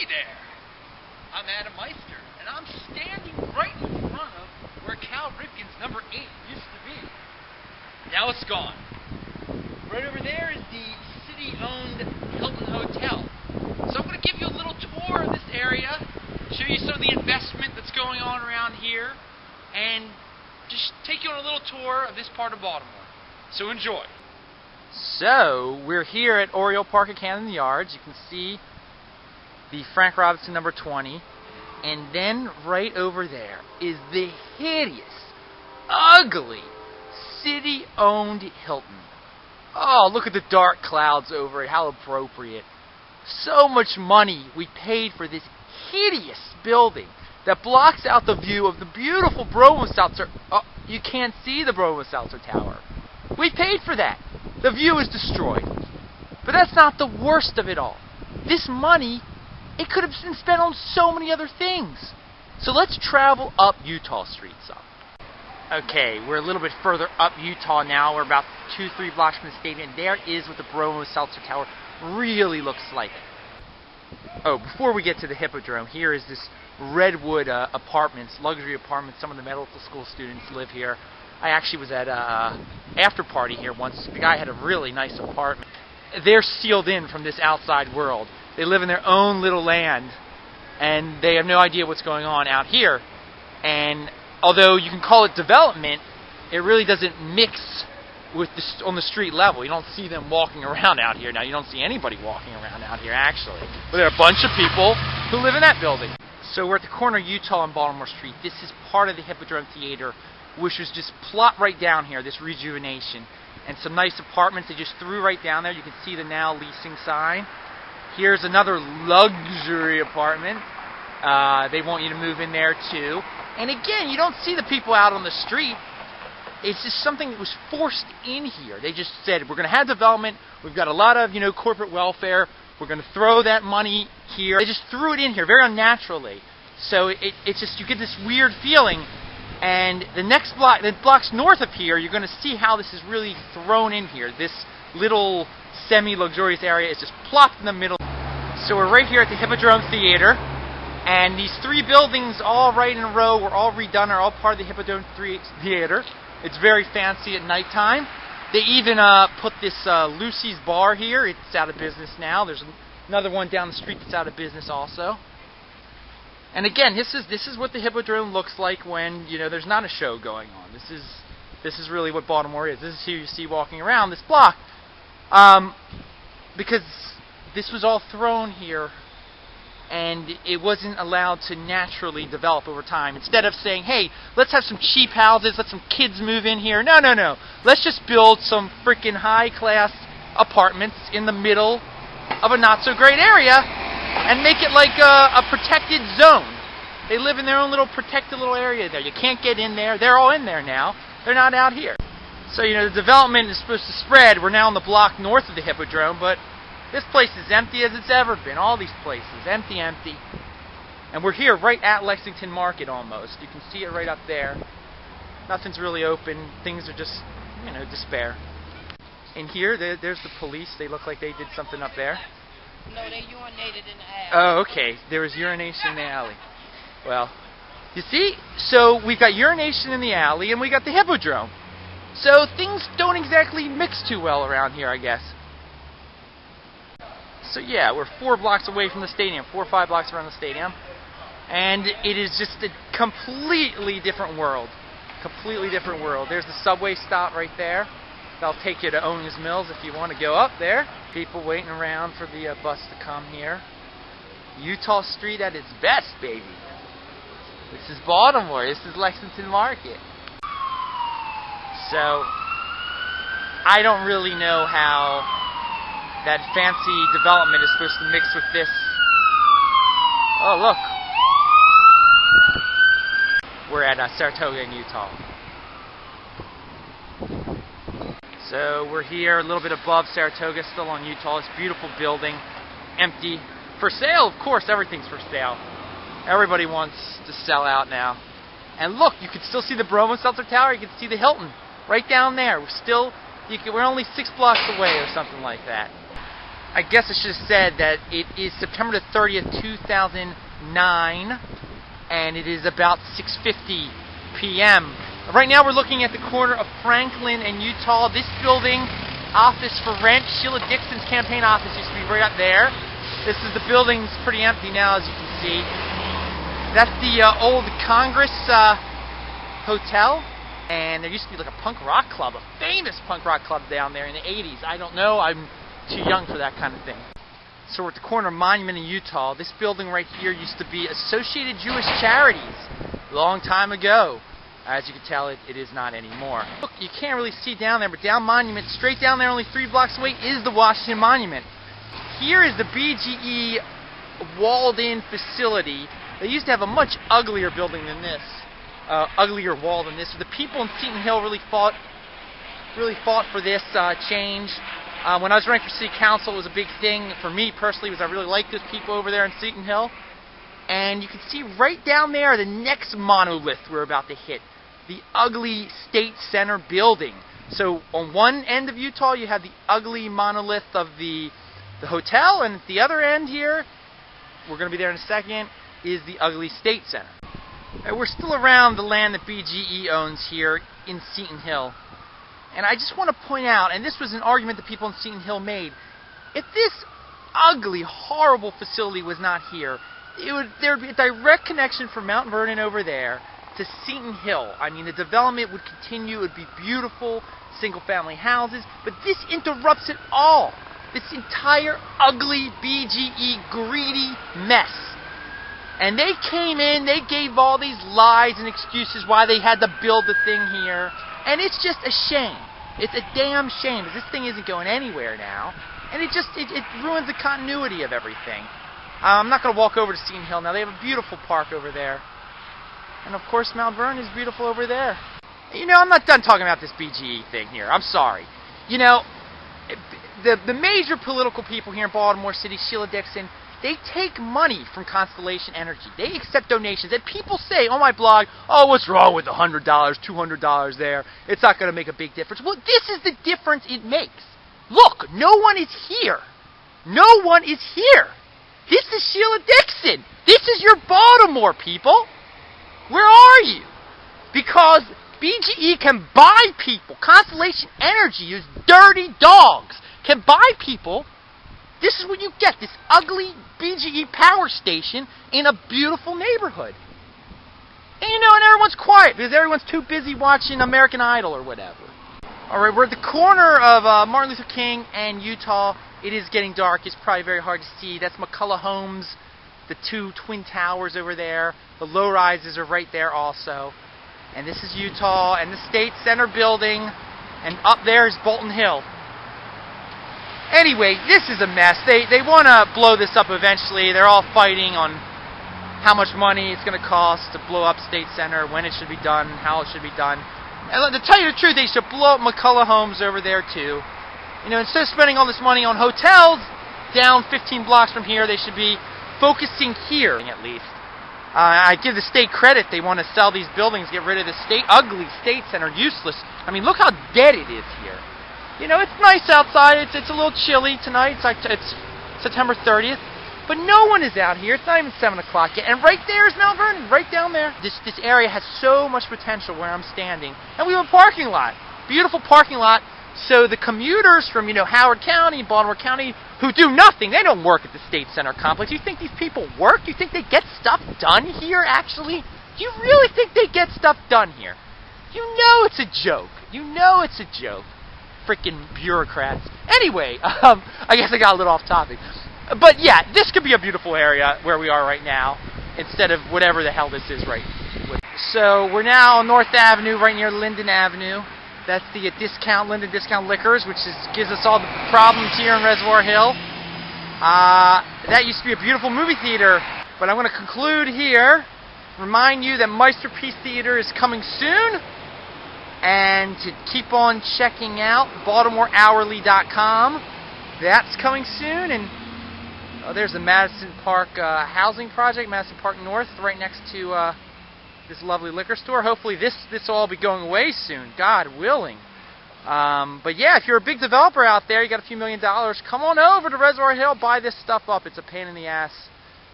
Hey there! I'm Adam Meister, and I'm standing right in front of where Cal Ripken's number 8 used to be. Now it's gone. Right over there is the city-owned Hilton Hotel. So I'm going to give you a little tour of this area, show you some of the investment that's going on around here, and just take you on a little tour of this part of Baltimore. So enjoy. So, we're here at Oriole Park at Camden Yards. You can see the Frank Robinson number 20. And then right over there is the hideous, ugly, city-owned Hilton. Oh, look at the dark clouds over it. How appropriate. So much money we paid for this hideous building that blocks out the view of the beautiful Bromo-Seltzer. Oh, you can't see the Bromo-Seltzer Tower. We paid for that. The view is destroyed. But that's not the worst of it all. This money, it could have been spent on so many other things. So let's travel up Eutaw Street some. Okay, we're a little bit further up Eutaw now. We're about 2-3 blocks from the stadium. There is what the Bromo-Seltzer Tower really looks like. Oh, before we get to the Hippodrome, here is this Redwood apartments, luxury apartments. Some of the medical school students live here. I actually was at an after party here once. The guy had a really nice apartment. They're sealed in from this outside world. They live in their own little land, and they have no idea what's going on out here. And although you can call it development, it really doesn't mix with on the street level. You don't see them walking around out here. Now, you don't see anybody walking around out here, actually. But there are a bunch of people who live in that building. So we're at the corner of Eutaw and Baltimore Street. This is part of the Hippodrome Theater, which was just plopped right down here, this rejuvenation. And some nice apartments they just threw right down there. You can see the now leasing sign. Here's another luxury apartment. They want you to move in there too. And again, you don't see the people out on the street. It's just something that was forced in here. They just said, we're going to have development. We've got a lot of, corporate welfare. We're going to throw that money here. They just threw it in here very unnaturally. So it's just, you get this weird feeling. And the next block, the blocks north of here, you're going to see how this is really thrown in here. This little semi-luxurious area is just plopped in the middle. So we're right here at the Hippodrome Theater. And these 3 buildings all right in a row were all redone, are all part of the Hippodrome Theater. It's very fancy at nighttime. They even put this Lucy's Bar here. It's out of business now. There's another one down the street that's out of business also. And again, this is what the Hippodrome looks like when there's not a show going on. This is really what Baltimore is. This is who you see walking around this block, because this was all thrown here, and it wasn't allowed to naturally develop over time. Instead of saying, hey, let's have some cheap houses, let some kids move in here. No. Let's just build some freaking high-class apartments in the middle of a not-so-great area and make it like a protected zone. They live in their own little protected little area there. You can't get in there. They're all in there now. They're not out here. So, the development is supposed to spread. We're now on the block north of the Hippodrome, but this place is empty as it's ever been. All these places, empty. And we're here right at Lexington Market almost. You can see it right up there. Nothing's really open. Things are just, despair. And here, there's the police. They look like they did something up there. No, they urinated in the alley. Oh, okay. There was urination in the alley. Well, you see? So we've got urination in the alley, and we got the Hippodrome. So things don't exactly mix too well around here, I guess. So yeah, we're 4 blocks away from the stadium, 4 or 5 blocks around the stadium. And it is just a completely different world. Completely different world. There's the subway stop right there. That'll take you to Owings Mills if you want to go up there. People waiting around for the bus to come here. Eutaw Street at its best, baby. This is Baltimore. This is Lexington Market. So, I don't really know how that fancy development is supposed to mix with this. Oh, look. We're at Saratoga in Eutaw. So we're here a little bit above Saratoga, still on Eutaw. This beautiful building, empty. For sale, of course, everything's for sale. Everybody wants to sell out now. And look, you can still see the Bromo-Seltzer Tower. You can see the Hilton right down there. We're only 6 blocks away or something like that. I guess I should have said that it is September the 30th, 2009, and it is about 6:50 p.m. Right now we're looking at the corner of Franklin and Eutaw. This building, office for rent, Sheila Dixon's campaign office used to be right up there. This is the building's pretty empty now, as you can see. That's the old Congress Hotel. And there used to be like a punk rock club, a famous punk rock club down there in the 80s. I don't know, I'm too young for that kind of thing. So we're at the corner of Monument and Eutaw. This building right here used to be Associated Jewish Charities a long time ago. As you can tell, it is not anymore. Look, you can't really see down there, but down Monument, straight down there only 3 blocks away, is the Washington Monument. Here is the BGE walled-in facility. They used to have a much uglier building than this. Uglier wall than this. The people in Seton Hill really fought for this change. When I was running for city council, it was a big thing for me personally, because I really like those people over there in Seton Hill. And you can see right down there the next monolith we're about to hit, the ugly State Center building. So on one end of Eutaw, you have the ugly monolith of the hotel, and at the other end here, we're going to be there in a second, is the ugly State Center. We're still around the land that BGE owns here in Seton Hill. And I just want to point out, and this was an argument that people in Seton Hill made, if this ugly, horrible facility was not here, there would be a direct connection from Mount Vernon over there to Seton Hill. I mean, the development would continue, it would be beautiful, single-family houses, but this interrupts it all. This entire ugly, BGE, greedy mess. And they came in, they gave all these lies and excuses why they had to build the thing here. And it's just a shame. It's a damn shame, because this thing isn't going anywhere now. And it ruins the continuity of everything. I'm not going to walk over to Seton Hill now. They have a beautiful park over there. And of course, Mount Vernon is beautiful over there. You know, I'm not done talking about this BGE thing here. I'm sorry. You know, the major political people here in Baltimore City, Sheila Dixon, they take money from Constellation Energy. They accept donations. And people say on my blog, oh, what's wrong with $100, $200 there? It's not going to make a big difference. Well, this is the difference it makes. Look, no one is here. No one is here. This is Sheila Dixon. This is your Baltimore, people. Where are you? Because BGE can buy people. Constellation Energy, those dirty dogs, can buy people. This is what you get, this ugly BGE power station in a beautiful neighborhood. And you know, and everyone's quiet because everyone's too busy watching American Idol or whatever. Alright, we're at the corner of Martin Luther King and Eutaw. It is getting dark. It's probably very hard to see. That's McCullough Homes, the 2 twin towers over there. The low-rises are right there also. And this is Eutaw and the State Center building. And up there is Bolton Hill. Anyway, this is a mess. They want to blow this up eventually. They're all fighting on how much money it's going to cost to blow up State Center, when it should be done, how it should be done. And to tell you the truth, they should blow up McCullough Homes over there too. You know, instead of spending all this money on hotels down 15 blocks from here, they should be focusing here, at least. I give the state credit. They want to sell these buildings, get rid of the ugly State Center, useless. I mean, look how dead it is here. You know, it's nice outside. It's a little chilly tonight. It's September 30th. But no one is out here. It's not even 7 o'clock yet. And right there is Mount Vernon, right down there. This area has so much potential where I'm standing. And we have a parking lot. Beautiful parking lot. So the commuters from, you know, Howard County, Baltimore County, who do nothing, they don't work at the State Center complex. You think these people work? You think they get stuff done here, actually? Do you really think they get stuff done here? You know it's a joke. You know it's a joke. Freaking bureaucrats. Anyway, I guess I got a little off topic. But yeah, this could be a beautiful area where we are right now, instead of whatever the hell this is right. So we're now on North Avenue, right near Linden Avenue. That's the Linden Discount Liquors, which gives us all the problems here in Reservoir Hill. That used to be a beautiful movie theater, but I'm going to conclude here. Remind you that Meisterpiece Theater is coming soon. And to keep on checking out BaltimoreHourly.com. That's coming soon. And there's the Madison Park housing project, Madison Park North, right next to this lovely liquor store. Hopefully this will all be going away soon, God willing. But yeah, if you're a big developer out there, you got a few $1 million, come on over to Reservoir Hill, buy this stuff up. It's a pain in the ass.